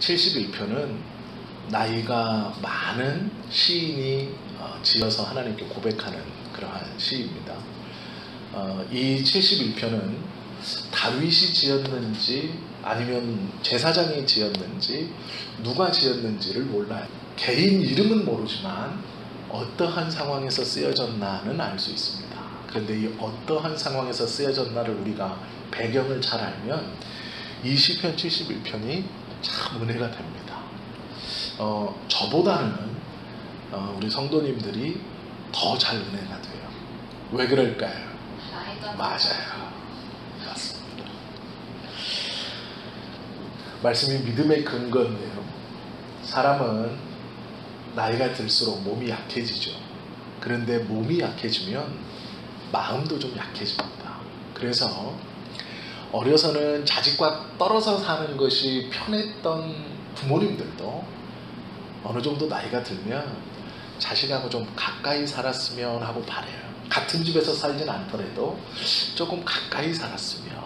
71편은 나이가 많은 시인이 지어서 하나님께 고백하는 그러한 시입니다. 이 71편은 다윗이 지었는지 아니면 제사장이 지었는지 누가 지었는지를 몰라요. 개인 이름은 모르지만 어떠한 상황에서 쓰여졌나는 알 수 있습니다. 그런데 이 어떠한 상황에서 쓰여졌나를 우리가 배경을 잘 알면 이 시편 71편이 참 은혜가 됩니다. 저보다는 우리 성도님들이 더 잘 은혜가 돼요. 왜 그럴까요? 맞아요. 맞습니다. 말씀이 믿음의 근거인데요. 사람은 나이가 들수록 몸이 약해지죠. 그런데 몸이 약해지면 마음도 좀 약해집니다. 그래서 어려서는 자식과 떨어져 사는 것이 편했던 부모님들도 어느 정도 나이가 들면 자식하고 좀 가까이 살았으면 하고 바래요. 같은 집에서 살진 않더라도 조금 가까이 살았으면,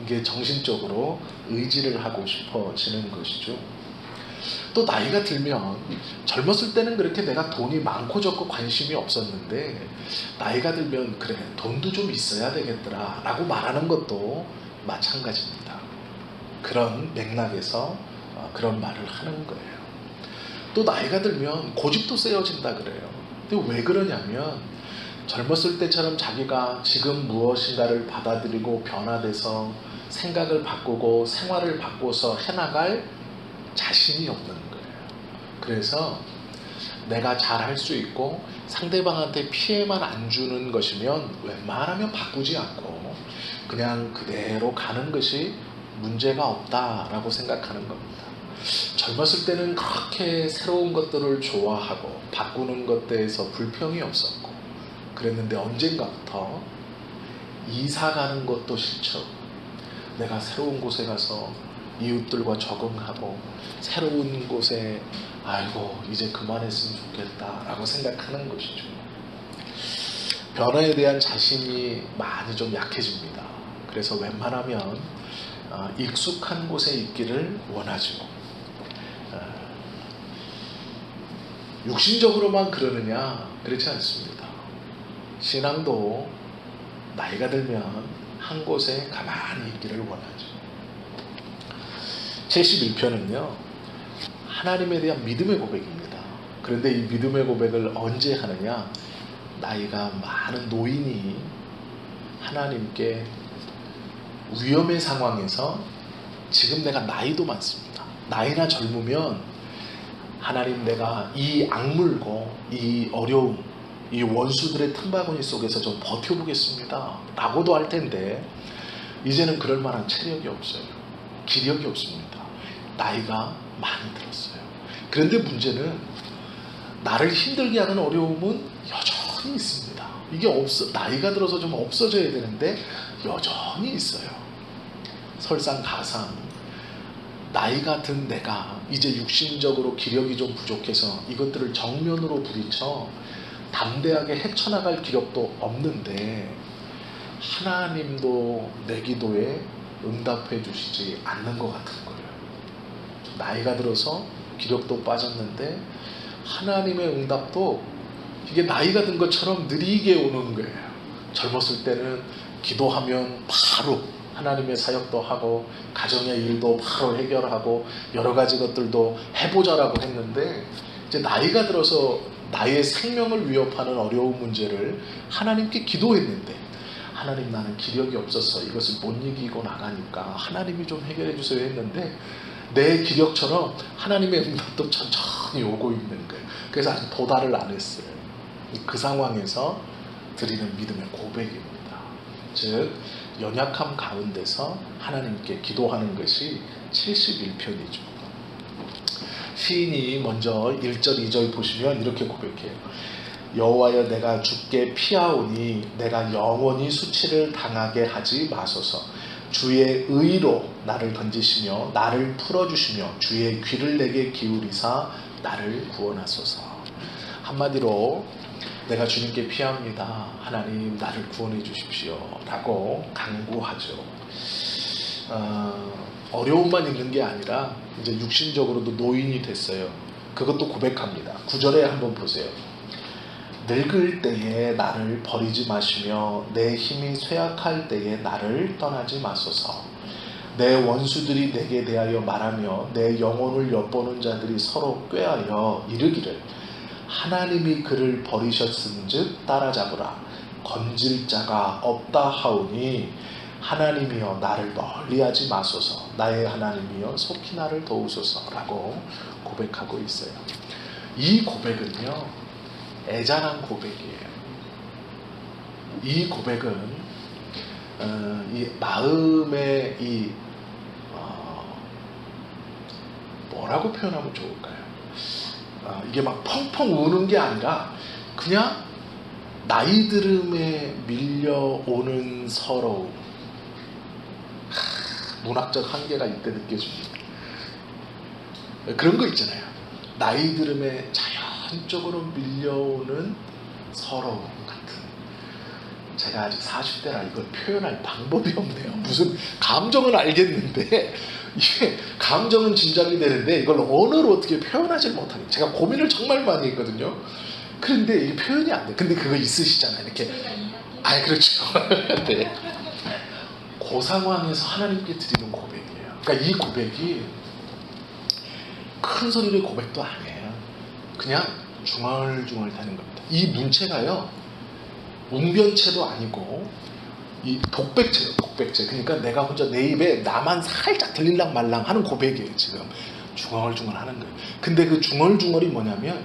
이게 정신적으로 의지를 하고 싶어지는 것이죠. 또 나이가 들면, 젊었을 때는 그렇게 내가 돈이 많고 적고 관심이 없었는데 나이가 들면 그래 돈도 좀 있어야 되겠더라 라고 말하는 것도 마찬가지입니다. 그런 맥락에서 그런 말을 하는 거예요. 또 나이가 들면 고집도 세워진다 그래요. 근데 왜 그러냐면 젊었을 때처럼 자기가 지금 무엇인가를 받아들이고 변화돼서 생각을 바꾸고 생활을 바꿔서 해나갈 자신이 없는 거예요. 그래서 내가 잘할 수 있고 상대방한테 피해만 안 주는 것이면 웬만하면 바꾸지 않고 그냥 그대로 가는 것이 문제가 없다라고 생각하는 겁니다. 젊었을 때는 그렇게 새로운 것들을 좋아하고 바꾸는 것에 대해서 불평이 없었고 그랬는데 언젠가부터 이사 가는 것도 싫죠. 내가 새로운 곳에 가서 이웃들과 적응하고 새로운 곳에 아이고 이제 그만했으면 좋겠다 라고 생각하는 것이죠. 변화에 대한 자신이 많이 좀 약해집니다. 그래서 웬만하면 익숙한 곳에 있기를 원하죠. 육신적으로만 그러느냐? 그렇지 않습니다. 신앙도 나이가 들면 한 곳에 가만히 있기를 원하죠. 71편은요 하나님에 대한 믿음의 고백입니다. 그런데 이 믿음의 고백을 언제 하느냐? 나이가 많은 노인이 하나님께 위험의 상황에서, 지금 내가 나이도 많습니다. 나이나 젊으면 하나님 내가 이 악물고 이 어려움, 이 원수들의 틈바구니 속에서 좀 버텨보겠습니다 라고도 할 텐데 이제는 그럴 만한 체력이 없어요. 기력이 없습니다. 나이가 많이 들었어요. 그런데 문제는 나를 힘들게 하는 어려움은 여전히 있습니다. 이게 나이가 들어서 좀 없어져야 되는데 여전히 있어요. 설상가상 나이가 든 내가 이제 육신적으로 기력이 좀 부족해서 이것들을 정면으로 부딪혀 담대하게 헤쳐나갈 기력도 없는데 하나님도 내 기도에 응답해 주시지 않는 것 같은 거예요. 나이가 들어서 기력도 빠졌는데 하나님의 응답도 이게 나이가 든 것처럼 느리게 오는 거예요. 젊었을 때는 기도하면 바로 하나님의 사역도 하고 가정의 일도 바로 해결하고 여러 가지 것들도 해보자라고 했는데 이제 나이가 들어서 나의 생명을 위협하는 어려운 문제를 하나님께 기도했는데 하나님 나는 기력이 없어서 이것을 못 이기고 나가니까 하나님이 좀 해결해 주세요 했는데 내 기력처럼 하나님의 응답도 천천히 오고 있는 거예요. 그래서 아직 도달을 안 했어요. 그 상황에서 드리는 믿음의 고백입니다. 즉 연약함 가운데서 하나님께 기도하는 것이 71편이죠. 시인이 먼저 1절 2절 보시면 이렇게 고백해요. 여호와여 내가 주께 피하오니 내가 영원히 수치를 당하게 하지 마소서. 주의 의로 나를 던지시며 나를 풀어주시며 주의 귀를 내게 기울이사 나를 구원하소서. 한마디로 내가 주님께 피합니다. 하나님 나를 구원해 주십시오 라고 간구하죠. 어려움만 있는 게 아니라 이제 육신적으로도 노인이 됐어요. 그것도 고백합니다. 9절에 한번 보세요. 늙을 때에 나를 버리지 마시며 내 힘이 쇠약할 때에 나를 떠나지 마소서. 내 원수들이 내게 대하여 말하며 내 영혼을 엿보는 자들이 서로 꾀하여 이르기를 하나님이 그를 버리셨은즉 따라잡으라. 건질 자가 없다 하오니 하나님이여 나를 멀리하지 마소서. 나의 하나님이여 속히 나를 도우소서라고 고백하고 있어요. 이 고백은요, 애잔한 고백이에요. 이 고백은 이 마음의 뭐라고 표현하면 좋을까요? 이게 막 펑펑 우는 게 아니라 그냥 나이 들음에 밀려오는 서러움. 문학적 한계가 이때 느껴집니다. 그런 거 있잖아요. 나이 들음에 자연적으로 밀려오는 서러움 같은. 제가 아직 40대라 이걸 표현할 방법이 없네요. 무슨 감정은 알겠는데 이게 감정은 짐작이 되는데 이걸 언어로 어떻게 표현하지 못하는. 제가 고민을 정말 많이 했거든요. 그런데 이게 표현이 안 돼. 근데 그거 있으시잖아요. 이렇게. 그렇죠. 네. 그 상황에서 하나님께 드리는 고백이에요. 그러니까 이 고백이 큰 소리의 고백도 아니에요. 그냥 중얼중얼 되는 겁니다. 이 문체가요, 웅변체도 아니고 이 독백체예요. 독백체. 그러니까 내가 혼자 내 입에 나만 살짝 들릴랑 말랑 하는 고백이에요. 지금 중얼중얼 하는 거예요. 근데 그 중얼중얼이 뭐냐면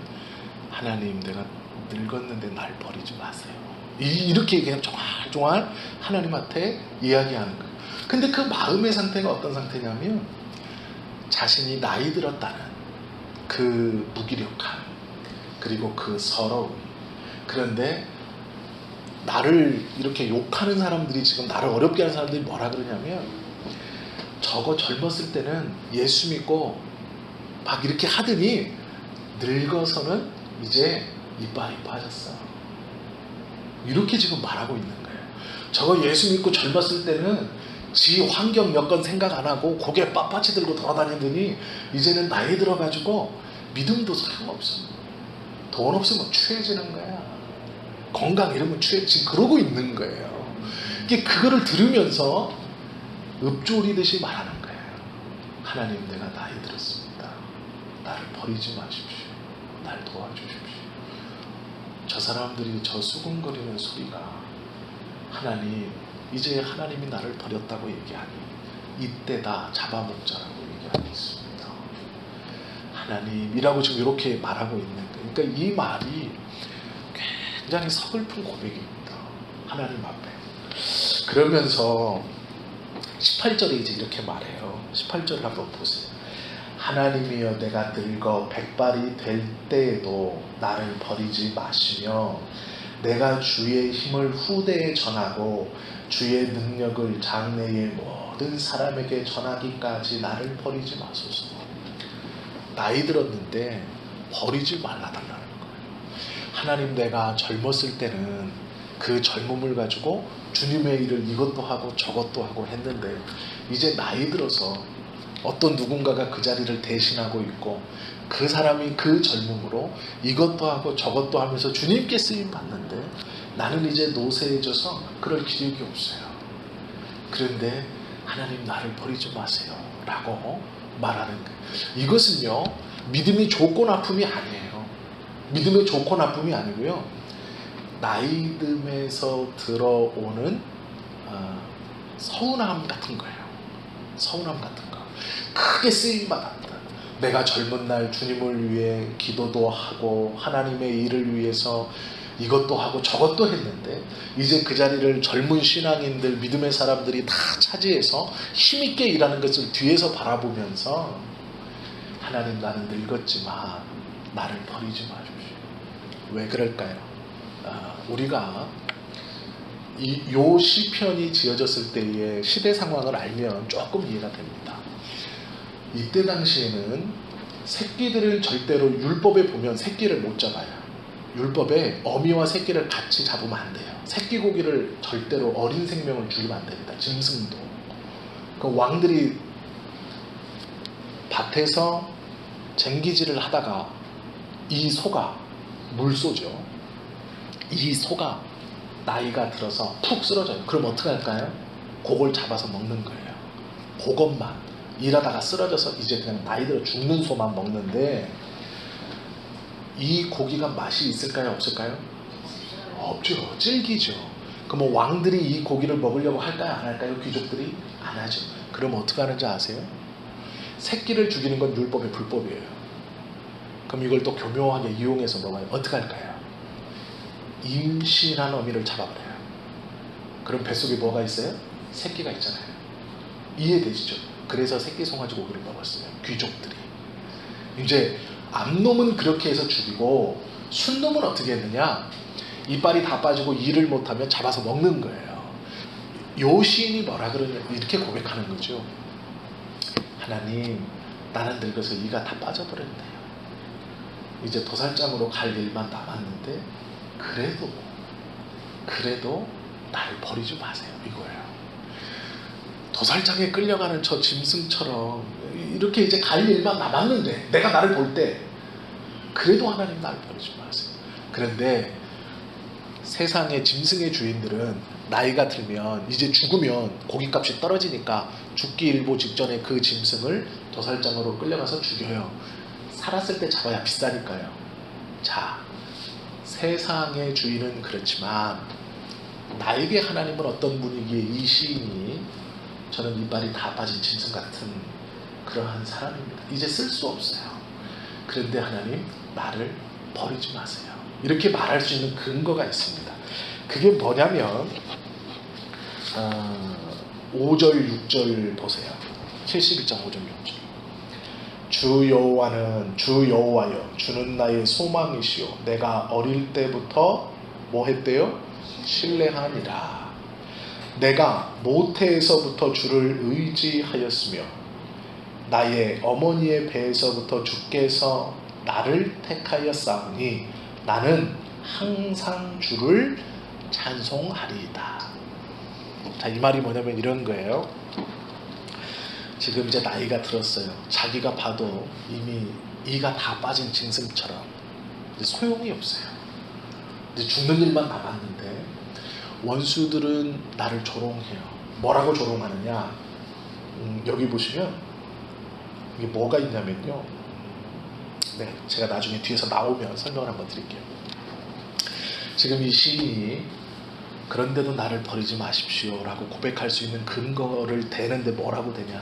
하나님, 내가 늙었는데 날 버리지 마세요. 이렇게 그냥 종알종알 하나님한테 이야기하는 거예요. 근데 그 마음의 상태가 어떤 상태냐면 자신이 나이 들었다는 그 무기력함, 그리고 그 서러움. 그런데 나를 이렇게 욕하는 사람들이, 지금 나를 어렵게 하는 사람들이 뭐라 그러냐면, 저거 젊었을 때는 예수 믿고 막 이렇게 하더니 늙어서는 이제 이빨이 빠졌어. 이렇게 지금 말하고 있는 거예요. 저거 예수 믿고 젊었을 때는 지 환경 여건 생각 안 하고 고개 빳빳이 들고 돌아다니더니 이제는 나이 들어가지고 믿음도 소용없어. 돈 없으면 취해지는 거야. 건강 잃으면 취해지고 그러고 있는 거예요. 이게 그거를 들으면서 읊조리듯이 말하는 거예요. 하나님, 내가 나이 들었습니다. 나를 버리지 마십시오. 날 도와주십시오. 저 사람들이 저 수군거리는 소리가 하나님, 이제 하나님이 나를 버렸다고 얘기하니 이때다 잡아먹자라고 얘기하고 있습니다. 하나님이라고 지금 이렇게 말하고 있는 거예요. 그러니까 이 말이 굉장히 서글픈 고백입니다. 하나님 앞에. 그러면서 18절에 이제 이렇게 말해요. 18절을 한번 보세요. 하나님이여, 내가 늙어 백발이 될 때에도 나를 버리지 마시며 내가 주의 힘을 후대에 전하고 주의 능력을 장래의 모든 사람에게 전하기까지 나를 버리지 마소서. 나이 들었는데 버리지 말라달라는 거예요. 하나님, 내가 젊었을 때는 그 젊음을 가지고 주님의 일을 이것도 하고 저것도 하고 했는데 이제 나이 들어서 어떤 누군가가 그 자리를 대신하고 있고 그 사람이 그 젊음으로 이것도 하고 저것도 하면서 주님께 쓰임 받는데 나는 이제 노쇠해져서 그럴 기력이 없어요. 그런데 하나님, 나를 버리지 마세요 라고 말하는 거예요. 이것은요, 믿음이 좋고 나쁨이 아니에요. 믿음이 좋고 나쁨이 아니고요, 나이 듦에서 들어오는 서운함 같은 거예요. 서운함 같은 거. 크게 쓰임받았다. 내가 젊은 날 주님을 위해 기도도 하고 하나님의 일을 위해서 이것도 하고 저것도 했는데 이제 그 자리를 젊은 신앙인들, 믿음의 사람들이 다 차지해서 힘있게 일하는 것을 뒤에서 바라보면서 하나님, 나는 늙었지만 나를 버리지 마십시오. 왜 그럴까요? 우리가 요 시편이 지어졌을 때의 시대 상황을 알면 조금 이해가 됩니다. 이때 당시에는 새끼들을 절대로, 율법에 보면 새끼를 못 잡아요. 율법에 어미와 새끼를 같이 잡으면 안 돼요. 새끼 고기를 절대로 어린 생명을 죽이면 안 됩니다. 짐승도. 그 왕들이 밭에서 쟁기질을 하다가 이 소가 물소죠. 이 소가 나이가 들어서 푹 쓰러져요. 그럼 어떻게 할까요? 그걸 잡아서 먹는 거예요. 그것만. 일하다가 쓰러져서 이제 그냥 나이 들어 죽는 소만 먹는데 이 고기가 맛이 있을까요? 없을까요? 없죠. 질기죠. 그럼 뭐 왕들이 이 고기를 먹으려고 할까요? 안 할까요? 귀족들이? 안 하죠. 그럼 어떻게 하는지 아세요? 새끼를 죽이는 건 율법의 불법이에요. 그럼 이걸 또 교묘하게 이용해서 먹어요. 어떻게 할까요? 임신한 어미를 잡아버려요. 그럼 뱃속에 뭐가 있어요? 새끼가 있잖아요. 이해되시죠? 그래서 새끼 송아지 고기를 먹었어요. 귀족들이. 이제 암놈은 그렇게 해서 죽이고 순놈은 어떻게 했느냐? 이빨이 다 빠지고 일을 못하면 잡아서 먹는 거예요. 요 시인이 뭐라 그러냐? 이렇게 고백하는 거죠. 하나님, 나는 늙어서 이가 다 빠져버렸네요. 이제 도살장으로 갈 일만 남았는데 그래도 나를 버리지 마세요. 이거예요. 도살장에 끌려가는 저 짐승처럼 이렇게 이제 갈 일만 남았는데 내가 나를 볼 때 그래도 하나님 나를 버리지 마세요. 그런데 세상의 짐승의 주인들은 나이가 들면 이제 죽으면 고깃값이 떨어지니까 죽기 일보 직전에 그 짐승을 도살장으로 끌려가서 죽여요. 살았을 때 잡아야 비싸니까요. 자, 세상의 주인은 그렇지만 나에게 하나님은 어떤 분이기에 이 시인이 저는 이빨이 다 빠진 짐승 같은 그러한 사람입니다. 이제 쓸 수 없어요. 그런데 하나님, 나를 버리지 마세요. 이렇게 말할 수 있는 근거가 있습니다. 그게 뭐냐면 5절 6절 보세요. 71장 5절 6절. 주 여호와는 주 여호와여 주는 나의 소망이시오 내가 어릴 때부터 뭐 했대요? 신뢰하니라. 내가 모태에서부터 주를 의지하였으며 나의 어머니의 배에서부터 주께서 나를 택하였사오니 나는 항상 주를 찬송하리이다. 자, 이 말이 뭐냐면 이런 거예요. 지금 이제 나이가 들었어요. 자기가 봐도 이미 이가 다 빠진 짐승처럼 소용이 없어요. 이제 죽는 일만 남았는데 원수들은 나를 조롱해요. 뭐라고 조롱하느냐? 여기 보시면 이게 뭐가 있냐면요. 네, 제가 나중에 뒤에서 나오면 설명을 한번 드릴게요. 지금 이 시인이 그런데도 나를 버리지 마십시오 라고 고백할 수 있는 근거를 대는데 뭐라고 되냐?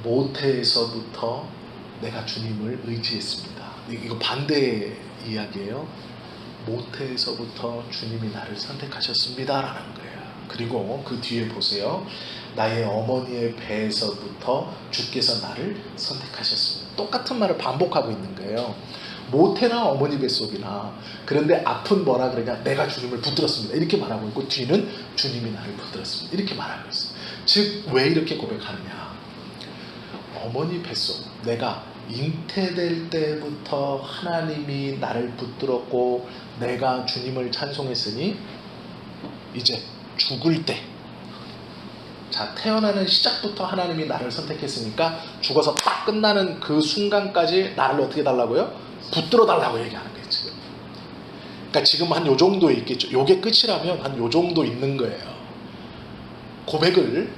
모태에서부터 내가 주님을 의지했습니다. 이거 반대의 이야기예요. 모태에서부터 주님이 나를 선택하셨습니다 라는 거예요. 그리고 그 뒤에 보세요. 나의 어머니의 배에서부터 주께서 나를 선택하셨습니다. 똑같은 말을 반복하고 있는 거예요. 모태나 어머니 뱃속이나. 그런데 앞은 뭐라 그러냐? 내가 주님을 붙들었습니다 이렇게 말하고 있고 뒤는 주님이 나를 붙들었습니다 이렇게 말하고 있어요. 즉 왜 이렇게 고백하느냐? 어머니 뱃속, 내가 잉태될 때부터 하나님이 나를 붙들었고 내가 주님을 찬송했으니 이제 죽을 때, 자, 태어나는 시작부터 하나님이 나를 선택했으니까 죽어서 딱 끝나는 그 순간까지 나를 어떻게 달라고요? 붙들어 달라고 얘기하는 거예요. 지금. 그러니까 지금 한 요 정도 있겠죠. 요게 끝이라면 한 요 정도 있는 거예요. 고백을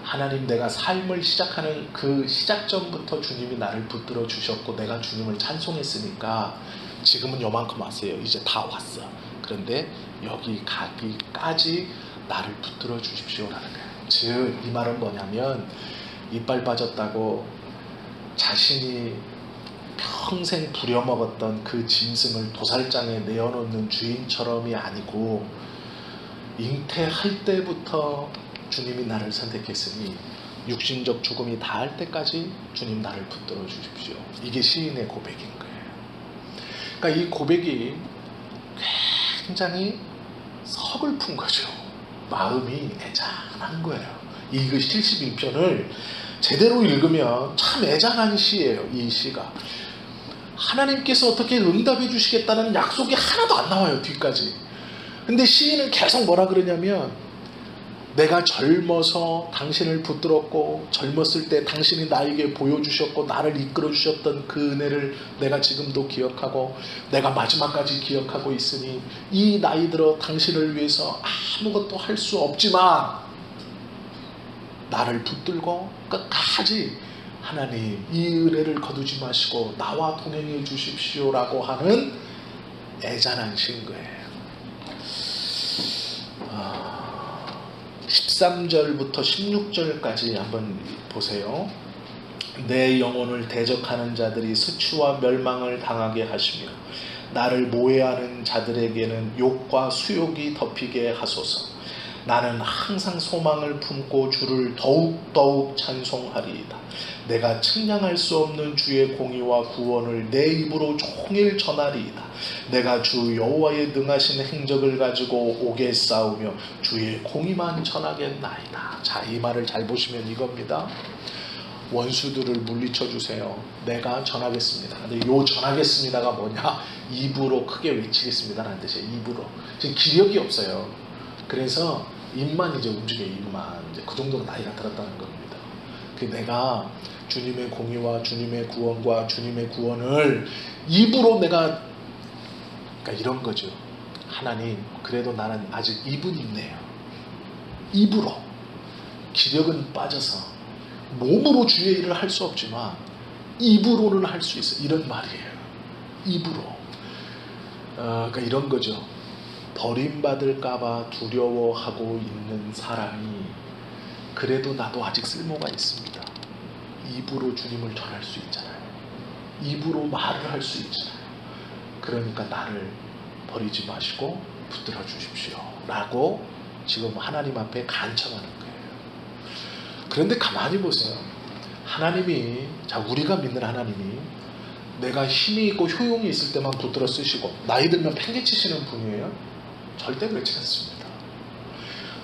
하나님, 내가 삶을 시작하는 그 시작점부터 주님이 나를 붙들어 주셨고 내가 주님을 찬송했으니까 지금은 요만큼 왔어요. 이제 다 왔어. 그런데 여기 가기까지 나를 붙들어 주십시오라는 거예요. 즉 이 말은 뭐냐면 이빨 빠졌다고 자신이 평생 부려먹었던 그 짐승을 도살장에 내어놓는 주인처럼이 아니고 잉태할 때부터 주님이 나를 선택했으니 육신적 죽음이 닿을 때까지 주님 나를 붙들어 주십시오. 이게 시인의 고백인 거예요. 그러니까 이 고백이 굉장히 서글픈 거죠. 마음이 애잔한 거예요. 이 71편을 제대로 읽으면 참 애잔한 시예요. 이 시가 하나님께서 어떻게 응답해 주시겠다는 약속이 하나도 안 나와요. 뒤까지. 근데 시인은 계속 뭐라 그러냐면 내가 젊어서 당신을 붙들었고 젊었을 때 당신이 나에게 보여주셨고 나를 이끌어 주셨던 그 은혜를 내가 지금도 기억하고 내가 마지막까지 기억하고 있으니 이 나이 들어 당신을 위해서 아무것도 할 수 없지만 나를 붙들고 끝까지 하나님 이 은혜를 거두지 마시고 나와 동행해 주십시오라고 하는 애잔한 신거예요. 13절부터 16절까지 한번 보세요. 내 영혼을 대적하는 자들이 수치와 멸망을 당하게 하시며 나를 모해하는 자들에게는 욕과 수욕이 덮이게 하소서. 나는 항상 소망을 품고 주를 더욱더욱 찬송하리이다. 내가 측량할 수 없는 주의 공의와 구원을 내 입으로 종일 전하리이다. 내가 주 여호와의 능하신 행적을 가지고 옥에 싸우며 주의 공의만 전하겠나이다. 자, 이 말을 잘 보시면 이겁니다. 원수들을 물리쳐 주세요. 내가 전하겠습니다. 근데 요 전하겠습니다가 뭐냐? 입으로 크게 외치겠습니다라는 뜻이에요. 입으로. 지금 기력이 없어요. 그래서 입만 이제 움직여요. 입만. 이제 그 정도로 나이가 들었다는 겁니다. 그 내가 주님의 공의와 주님의 구원과 주님의 구원을 입으로 내가, 그러니까 이런 거죠. 하나님, 그래도 나는 아직 입은 있네요. 입으로. 기력은 빠져서 몸으로 주의 일을 할 수 없지만 입으로는 할 수 있어. 이런 말이에요. 입으로. 그러니까 이런 거죠. 버림받을까봐 두려워하고 있는 사람이 그래도 나도 아직 쓸모가 있습니다. 입으로 주님을 전할 수 있잖아요. 입으로 말을 할 수 있잖아요. 그러니까 나를 버리지 마시고 붙들어 주십시오 라고 지금 하나님 앞에 간청하는 거예요. 그런데 가만히 보세요. 하나님이, 자, 우리가 믿는 하나님이 내가 힘이 있고 효용이 있을 때만 붙들어 쓰시고 나이 들면 팽개치시는 분이에요? 절대 그렇지 않습니다.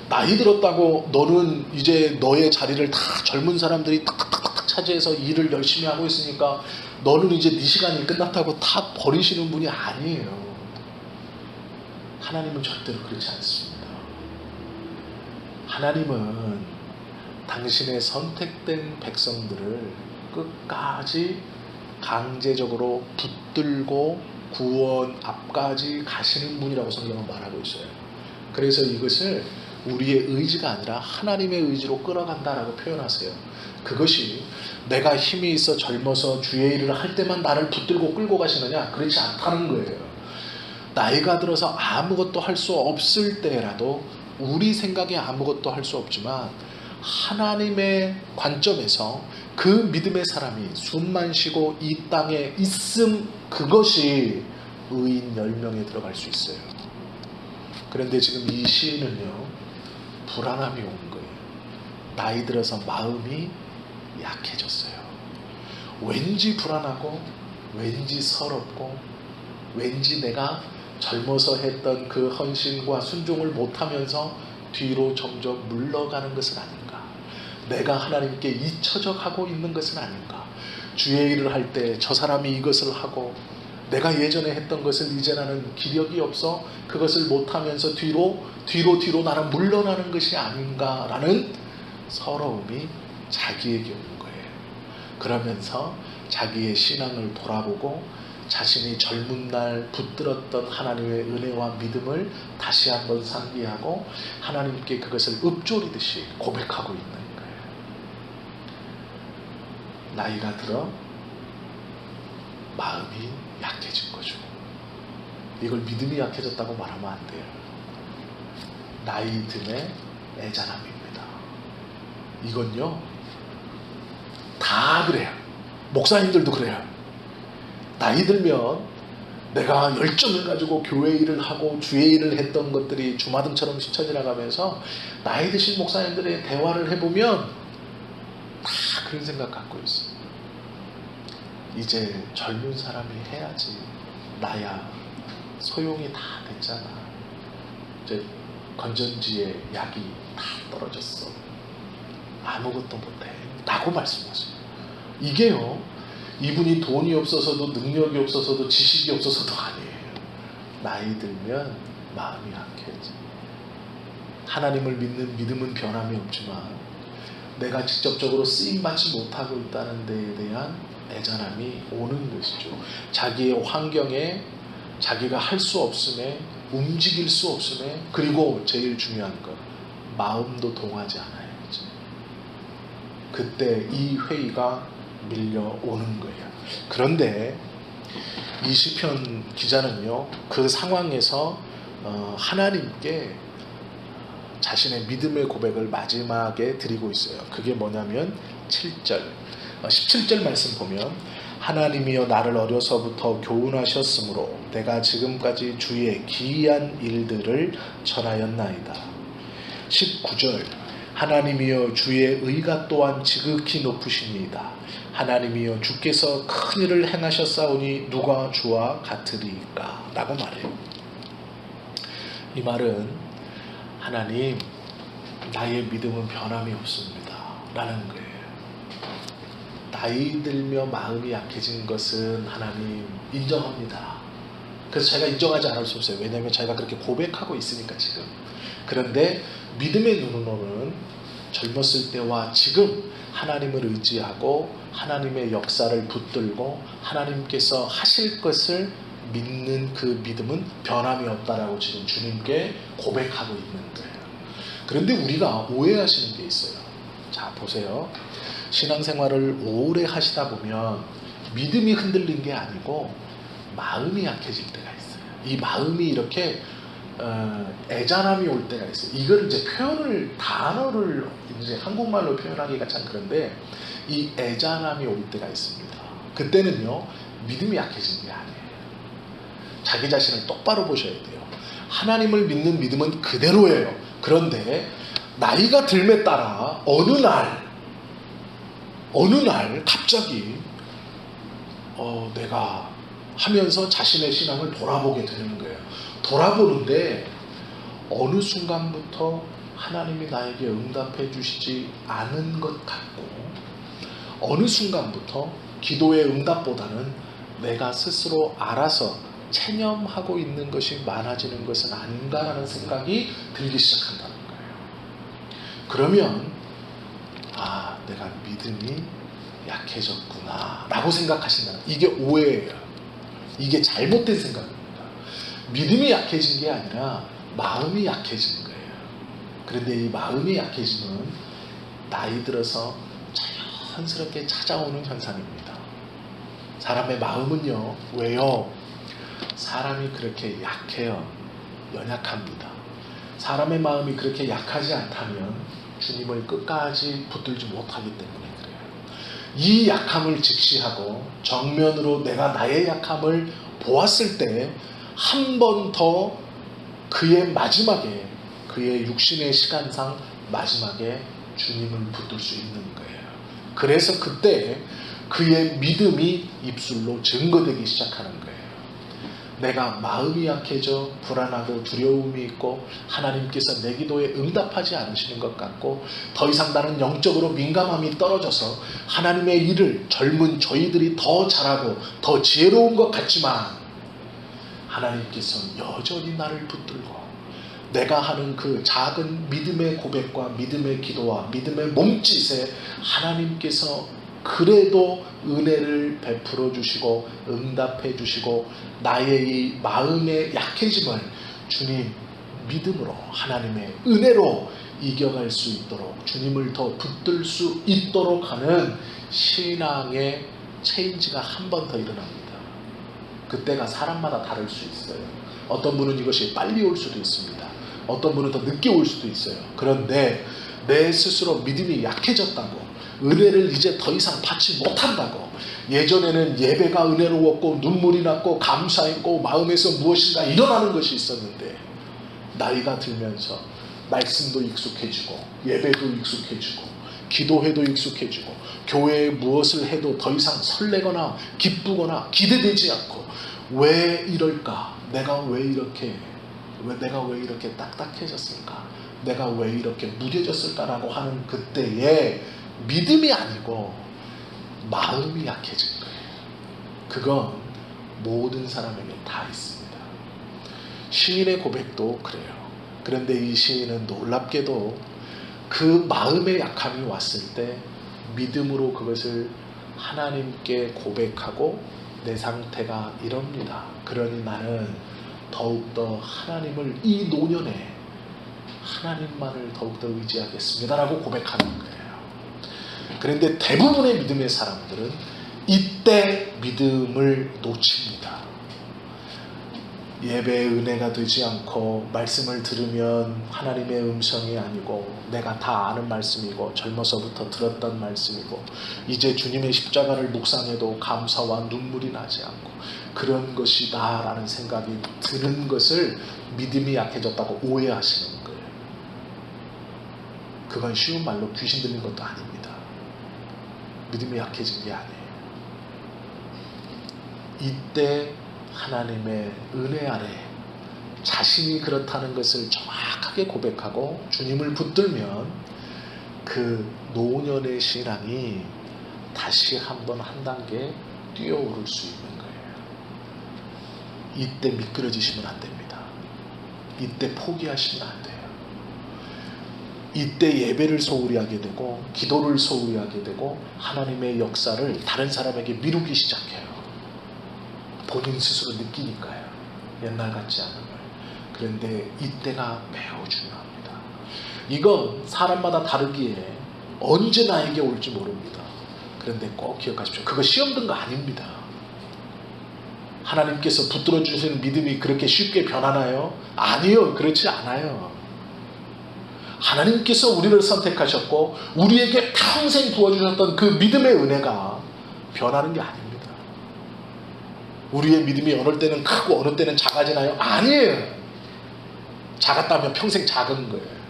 나이 들었다고 너는 이제 너의 자리를 다 젊은 사람들이 탁탁탁탁 차지해서 일을 열심히 하고 있으니까 너는 이제 네 시간이 끝났다고 다 버리시는 분이 아니에요. 하나님은 절대로 그렇지 않습니다. 하나님은 당신의 선택된 백성들을 끝까지 강제적으로 붙들고 구원 앞까지 가시는 분이라고 성경은 말하고 있어요. 그래서 이것을 우리의 의지가 아니라 하나님의 의지로 끌어간다라고 표현하세요. 그것이 내가 힘이 있어 젊어서 주의 일을 할 때만 나를 붙들고 끌고 가시느냐? 그렇지 않다는 거예요. 나이가 들어서 아무것도 할 수 없을 때라도 우리 생각에 아무것도 할 수 없지만 하나님의 관점에서 그 믿음의 사람이 숨만 쉬고 이 땅에 있음, 그것이 의인 10명에 들어갈 수 있어요. 그런데 지금 이 시인은요, 불안함이 온 거예요. 나이 들어서 마음이 약해졌어요. 왠지 불안하고 왠지 서럽고 왠지 내가 젊어서 했던 그 헌신과 순종을 못하면서 뒤로 점점 물러가는 것은 아닌가. 내가 하나님께 잊혀져 가고 있는 것은 아닌가. 주의 일을 할 때 저 사람이 이것을 하고 내가 예전에 했던 것을 이제 나는 기력이 없어 그것을 못하면서 뒤로 나는 물러나는 것이 아닌가라는 서러움이 자기에게 오는 거예요. 그러면서 자기의 신앙을 돌아보고 자신이 젊은 날 붙들었던 하나님의 은혜와 믿음을 다시 한번 상기하고 하나님께 그것을 읊조리듯이 고백하고 있는 거예요. 나이가 들어 마음이 약해진 거죠. 이걸 믿음이 약해졌다고 말하면 안 돼요. 나이 듦의 애잔함입니다. 이건요, 다 그래요. 목사님들도 그래요. 나이 들면 내가 열정을 가지고 교회 일을 하고 주의 일을 했던 것들이 주마등처럼 스쳐 지나가면서 나이 드신 목사님들의 대화를 해보면 다 그런 생각 갖고 있어요. 이제 젊은 사람이 해야지. 나야 소용이 다 됐잖아. 이제 건전지에 약이 다 떨어졌어. 아무것도 못해 라고 말씀하세요. 이게요, 이분이 돈이 없어서도 능력이 없어서도 지식이 없어서도 아니에요. 나이 들면 마음이 약해져. 하나님을 믿는 믿음은 변함이 없지만 내가 직접적으로 쓰임받지 못하고 있다는 데에 대한 애잔함이 오는 것이죠. 자기의 환경에 자기가 할 수 없음에, 움직일 수 없음에, 그리고 제일 중요한 것, 마음도 동하지 않아요. 그때 이 회의가 밀려오는 거예요. 그런데 이 시편 기자는요, 그 상황에서 하나님께 자신의 믿음의 고백을 마지막에 드리고 있어요. 그게 뭐냐면 7절, 17절 말씀 보면 하나님이여 나를 어려서부터 교훈하셨으므로 내가 지금까지 주의 기이한 일들을 전하였나이다. 19절 하나님이여 주의 의가 또한 지극히 높으시니이다. 하나님이여 주께서 큰 일을 행하셨사오니 누가 주와 같으리까? 라고 말해요. 이 말은 하나님, 나의 믿음은 변함이 없습니다 라는 거예요. 나이 들며 마음이 약해진 것은 하나님 인정합니다. 그래서 제가 인정하지 않을 수 없어요. 왜냐하면 제가 그렇게 고백하고 있으니까 지금. 그런데 믿음의 눈으로는 젊었을 때와 지금 하나님을 의지하고 하나님의 역사를 붙들고 하나님께서 하실 것을 믿는 그 믿음은 변함이 없다라고 지금 주님께 고백하고 있는 거예요. 그런데 우리가 오해하시는 게 있어요. 자, 보세요. 신앙생활을 오래 하시다 보면 믿음이 흔들린 게 아니고 마음이 약해질 때가 있어요. 이 마음이 이렇게 애잔함이 올 때가 있어요. 이걸 이제 단어를 이제 한국말로 표현하기가 참 그런데 이 애잔함이 올 때가 있습니다. 그때는요, 믿음이 약해진 게 아니에요. 자기 자신을 똑바로 보셔야 돼요. 하나님을 믿는 믿음은 그대로예요. 그런데 나이가 들매 따라 어느 날 갑자기 내가 하면서 자신의 신앙을 돌아보게 되는 거예요. 돌아보는데 어느 순간부터 하나님이 나에게 응답해 주시지 않은 것 같고, 어느 순간부터 기도의 응답보다는 내가 스스로 알아서 체념하고 있는 것이 많아지는 것은 아닌가라는 생각이 들기 시작한다는 거예요. 그러면 내가 믿음이 약해졌구나 라고 생각하신다는, 이게 오해예요. 이게 잘못된 생각입니다. 믿음이 약해진 게 아니라 마음이 약해진 거예요. 그런데 이 마음이 약해지면 나이 들어서 자연스럽게 찾아오는 현상입니다. 사람의 마음은요, 왜요? 사람이 그렇게 약해요. 연약합니다. 사람의 마음이 그렇게 약하지 않다면 주님을 끝까지 붙들지 못하기 때문에 그래요. 이 약함을 직시하고 정면으로 내가 나의 약함을 보았을 때 한 번 더 그의 마지막에, 그의 육신의 시간상 마지막에 주님을 붙들 수 있는 거예요. 그래서 그때 그의 믿음이 입술로 증거되기 시작하는 거예요. 내가 마음이 약해져 불안하고 두려움이 있고 하나님께서 내 기도에 응답하지 않으시는 것 같고 더 이상 나는 영적으로 민감함이 떨어져서 하나님의 일을 젊은 저희들이 더 잘하고 더 지혜로운 것 같지만 하나님께서 여전히 나를 붙들고 내가 하는 그 작은 믿음의 고백과 믿음의 기도와 믿음의 몸짓에 하나님께서 그래도 은혜를 베풀어 주시고 응답해 주시고 나의 이 마음의 약해짐을 주님 믿음으로 하나님의 은혜로 이겨갈 수 있도록 주님을 더 붙들 수 있도록 하는 신앙의 체인지가 한 번 더 일어납니다. 그때가 사람마다 다를 수 있어요. 어떤 분은 이것이 빨리 올 수도 있습니다. 어떤 분은 더 늦게 올 수도 있어요. 그런데 내 스스로 믿음이 약해졌다고, 은혜를 이제 더 이상 받지 못한다고, 예전에는 예배가 은혜로웠고 눈물이 났고 감사했고 마음에서 무엇인가 일어나는 것이 있었는데 나이가 들면서 말씀도 익숙해지고 예배도 익숙해지고 기도해도 익숙해지고 교회에 무엇을 해도 더 이상 설레거나 기쁘거나 기대되지 않고 왜 이럴까? 내가 왜 이렇게 딱딱해졌을까? 내가 왜 이렇게 무뎌졌을까라고 하는 그때에 믿음이 아니고 마음이 약해진 거예요. 그건 모든 사람에게 다 있습니다. 시인의 고백도 그래요. 그런데 이 시인은 놀랍게도 그 마음의 약함이 왔을 때 믿음으로 그것을 하나님께 고백하고 내 상태가 이럽니다. 그러니 나는 더욱더 하나님을 이 노년에 하나님만을 더욱더 의지하겠습니다 라고 고백하는 거예요. 그런데 대부분의 믿음의 사람들은 이때 믿음을 놓칩니다. 예배의 은혜가 되지 않고 말씀을 들으면 하나님의 음성이 아니고 내가 다 아는 말씀이고 젊어서부터 들었던 말씀이고 이제 주님의 십자가를 묵상해도 감사와 눈물이 나지 않고 그런 것이다 라는 생각이 드는 것을 믿음이 약해졌다고 오해하시는 거예요. 그건 쉬운 말로 귀신 들린 것도 아닙니다. 믿음이 약해진 게 아니에요. 이때 하나님의 은혜 아래 자신이 그렇다는 것을 정확하게 고백하고 주님을 붙들면 그 노년의 신앙이 다시 한번 한 단계 뛰어오를 수 있는 거예요. 이때 미끄러지시면 안 됩니다. 이때 포기하시면 안 돼요. 이때 예배를 소홀히 하게 되고 기도를 소홀히 하게 되고 하나님의 역사를 다른 사람에게 미루기 시작해요. 본인 스스로 느끼니까요. 옛날 같지 않은 걸. 그런데 이때가 매우 중요합니다. 이건 사람마다 다르기에 언제 나에게 올지 모릅니다. 그런데 꼭 기억하십시오. 그거 시험 든 거 아닙니다. 하나님께서 붙들어 주시는 믿음이 그렇게 쉽게 변하나요? 아니요. 그렇지 않아요. 하나님께서 우리를 선택하셨고 우리에게 평생 부어주셨던 그 믿음의 은혜가 변하는 게 아닙니다. 우리의 믿음이 어느 때는 크고 어느 때는 작아지나요? 아니에요. 작았다면 평생 작은 거예요.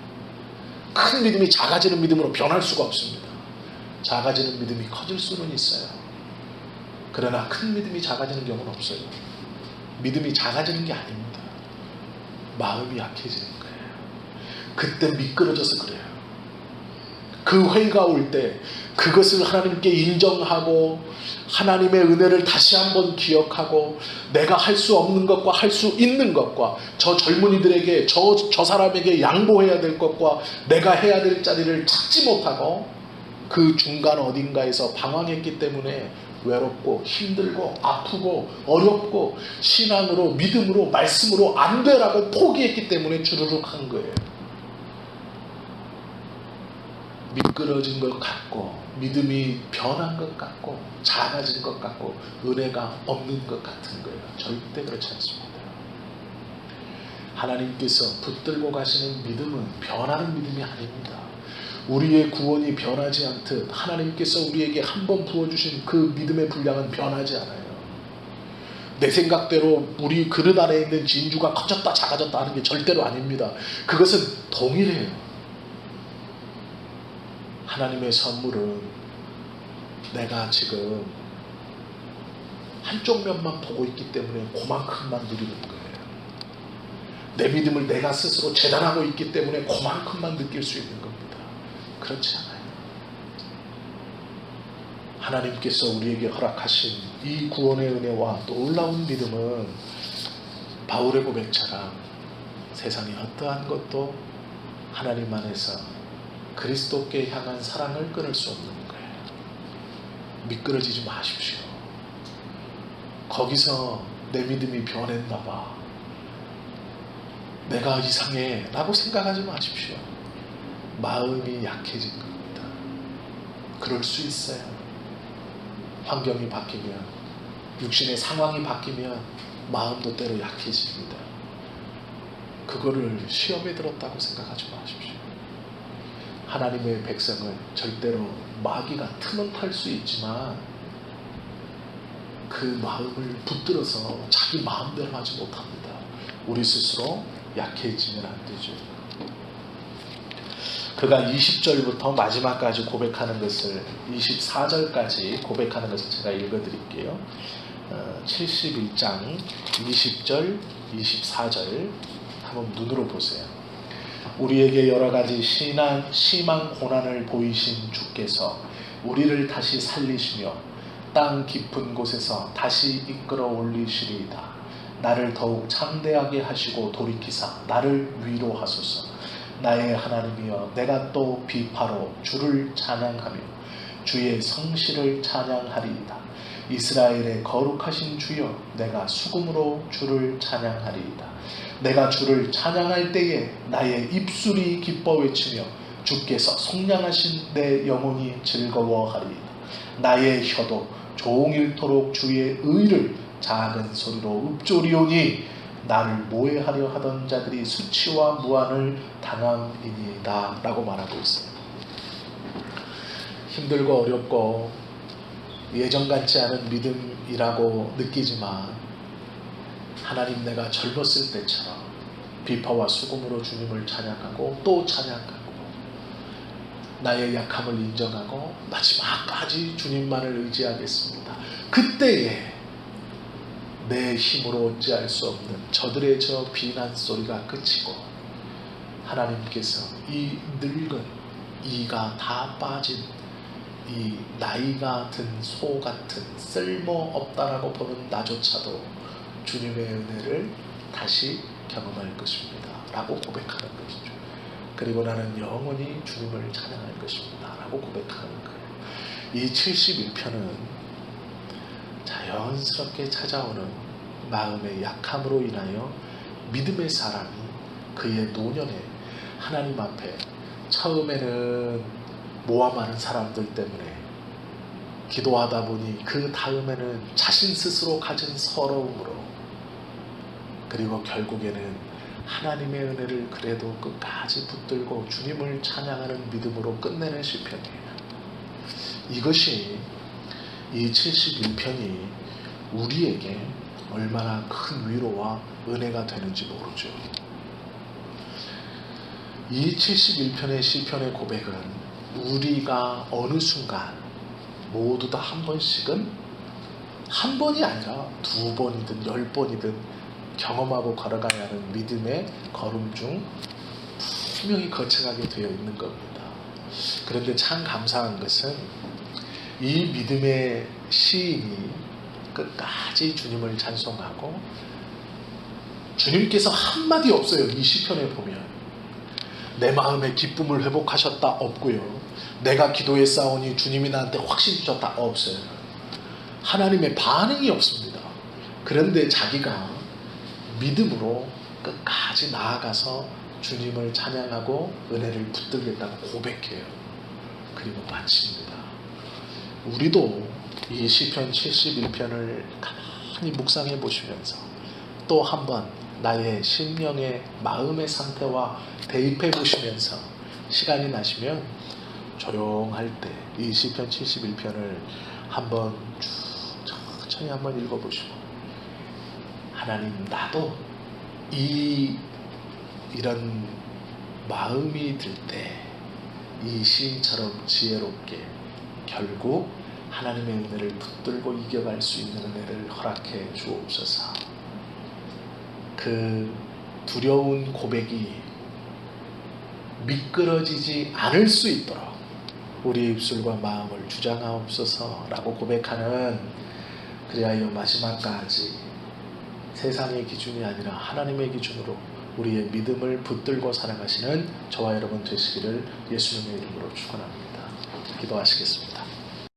큰 믿음이 작아지는 믿음으로 변할 수가 없습니다. 작아지는 믿음이 커질 수는 있어요. 그러나 큰 믿음이 작아지는 경우는 없어요. 믿음이 작아지는 게 아닙니다. 마음이 약해지는 거예요. 그때 미끄러져서 그래요. 그 회의가 올 때 그것을 하나님께 인정하고 하나님의 은혜를 다시 한번 기억하고 내가 할 수 없는 것과 할 수 있는 것과 저 젊은이들에게 저 사람에게 양보해야 될 것과 내가 해야 될 자리를 찾지 못하고 그 중간 어딘가에서 방황했기 때문에 외롭고 힘들고 아프고 어렵고 신앙으로 믿음으로 말씀으로 안 되라고 포기했기 때문에 주르륵 한 거예요. 미끄러진 것 같고 믿음이 변한 것 같고 작아진 것 같고 은혜가 없는 것 같은 거예요. 절대 그렇지 않습니다. 하나님께서 붙들고 가시는 믿음은 변하는 믿음이 아닙니다. 우리의 구원이 변하지 않듯 하나님께서 우리에게 한 번 부어주신 그 믿음의 분량은 변하지 않아요. 내 생각대로 우리 그릇 안에 있는 진주가 커졌다 작아졌다 하는 게 절대로 아닙니다. 그것은 동일해요. 하나님의 선물은 내가 지금 한쪽 면만 보고 있기 때문에 그만큼만 누리는 거예요. 내 믿음을 내가 스스로 재단하고 있기 때문에 그만큼만 느낄 수 있는 겁니다. 그렇지 않아요. 하나님께서 우리에게 허락하신 이 구원의 은혜와 놀라운 믿음은 바울의 고백처럼 세상의 어떠한 것도 하나님 안에서 그리스도께 향한 사랑을 끊을 수 없는 거예요. 미끄러지지 마십시오. 거기서 내 믿음이 변했나 봐, 내가 이상해 라고 생각하지 마십시오. 마음이 약해진 겁니다. 그럴 수 있어요. 환경이 바뀌면, 육신의 상황이 바뀌면 마음도 때로 약해집니다. 그거를 시험에 들었다고 생각하지 마십시오. 하나님의 백성은 절대로 마귀가 틈은 탈 수 있지만 그 마음을 붙들어서 자기 마음대로 하지 못합니다. 우리 스스로 약해지면 안 되죠. 그가 20절부터 마지막까지 고백하는 것을, 24절까지 고백하는 것을 제가 읽어드릴게요. 71장 20절 24절 한번 눈으로 보세요. 우리에게 여러가지 심한 고난을 보이신 주께서 우리를 다시 살리시며 땅 깊은 곳에서 다시 이끌어 올리시리이다. 나를 더욱 창대하게 하시고 돌이키사 나를 위로하소서. 나의 하나님이여, 내가 또 비파로 주를 찬양하며 주의 성실을 찬양하리이다. 이스라엘의 거룩하신 주여, 내가 수금으로 주를 찬양하리이다. 내가 주를 찬양할 때에 나의 입술이 기뻐 외치며 주께서 속량하신 내 영혼이 즐거워하리이다. 나의 혀도 종일토록 주의 의를 작은 소리로 읊조리오니 나를 모해하려 하던 자들이 수치와 무한을 당함이니이다 라고 말하고 있어요. 힘들고 어렵고 예전 같지 않은 믿음이라고 느끼지만 하나님, 내가 젊었을 때처럼 비파와 수금으로 주님을 찬양하고 또 찬양하고 나의 약함을 인정하고 마지막까지 주님만을 의지하겠습니다. 그때에 내 힘으로 어찌할 수 없는 저들의 저 비난 소리가 그치고 하나님께서 이 늙은 이가 다 빠진 이 나이가 든 소 같은 쓸모없다라고 보는 나조차도 주님의 은혜를 다시 경험할 것입니다 라고 고백하는 것이죠. 그리고 나는 영원히 주님을 찬양할 것입니다 라고 고백하는 거예요. 이 71편은 자연스럽게 찾아오는 마음의 약함으로 인하여 믿음의 사람이 그의 노년에 하나님 앞에 처음에는 모함하는 사람들 때문에 기도하다 보니 그 다음에는 자신 스스로 가진 서러움으로, 그리고 결국에는 하나님의 은혜를 그래도 끝까지 붙들고 주님을 찬양하는 믿음으로 끝내는 시편이에요. 이것이 이 71편이 우리에게 얼마나 큰 위로와 은혜가 되는지 모르죠. 이 71편의 시편의 고백은 우리가 어느 순간 모두 다 한 번씩은, 한 번이 아니라 2번이든 10번이든 경험하고 걸어가야 하는 믿음의 걸음 중 분명히 거쳐가게 되어 있는 겁니다. 그런데 참 감사한 것은 이 믿음의 시인이 끝까지 주님을 찬송하고, 주님께서 한마디 없어요. 이 시편에 보면 내 마음의 기쁨을 회복하셨다 없고요, 내가 기도했사오니 주님이 나한테 확신 주셨다 없어요. 하나님의 반응이 없습니다. 그런데 자기가 믿음으로 끝까지 나아가서 주님을 찬양하고 은혜를 붙들겠다고 고백해요. 그리고 마칩니다. 우리도 이 시편 71편을 가만히 묵상해 보시면서 또 한번 나의 심령의 마음의 상태와 대입해 보시면서 시간이 나시면 조용할 때 이 시편 71편을 한번 쭉 천천히 한번 읽어보시고, 하나님, 나도 이런 마음이 들 때 이 시인처럼 지혜롭게 결국 하나님의 은혜를 붙들고 이겨갈 수 있는 은혜를 허락해 주옵소서. 그 두려운 고백이 미끄러지지 않을 수 있도록 우리 입술과 마음을 주장하옵소서 라고 고백하는, 그리하여 마지막까지 세상의 기준이 아니라 하나님의 기준으로 우리의 믿음을 붙들고 살아가시는 저와 여러분 되시기를 예수님의 이름으로 축원합니다. 기도하시겠습니다.